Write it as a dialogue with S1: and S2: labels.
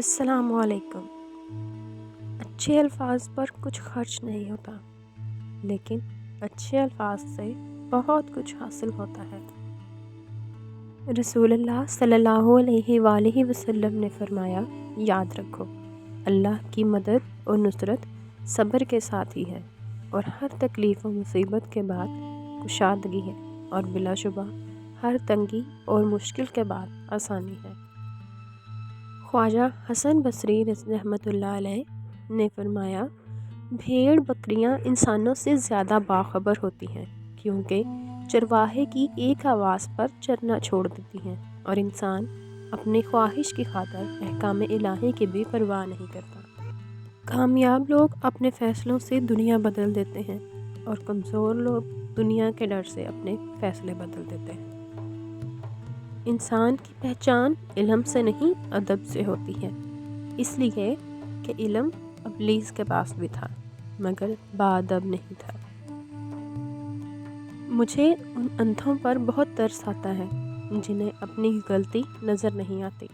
S1: السلام علیکم۔ اچھے الفاظ پر کچھ خرچ نہیں ہوتا، لیکن اچھے الفاظ سے بہت کچھ حاصل ہوتا ہے۔ رسول اللہ صلی اللہ علیہ وآلہ وسلم نے فرمایا، یاد رکھو، اللہ کی مدد اور نصرت صبر کے ساتھ ہی ہے، اور ہر تکلیف و مصیبت کے بعد کشادگی ہے، اور بلا شبہ ہر تنگی اور مشکل کے بعد آسانی ہے۔ خواجہ حسن بصری رحمۃ اللہ علیہ نے فرمایا، بھیڑ بکریاں انسانوں سے زیادہ باخبر ہوتی ہیں، کیونکہ چرواہے کی ایک آواز پر چرنا چھوڑ دیتی ہیں، اور انسان اپنی خواہش کی خاطر احکام الہی کی بھی پرواہ نہیں کرتا۔ کامیاب لوگ اپنے فیصلوں سے دنیا بدل دیتے ہیں، اور کمزور لوگ دنیا کے ڈر سے اپنے فیصلے بدل دیتے ہیں۔ انسان کی پہچان علم سے نہیں، ادب سے ہوتی ہے، اس لیے کہ علم ابلیس کے پاس بھی تھا، مگر باادب نہیں تھا۔ مجھے ان اندھوں پر بہت ترس آتا ہے جنہیں اپنی غلطی نظر نہیں آتی۔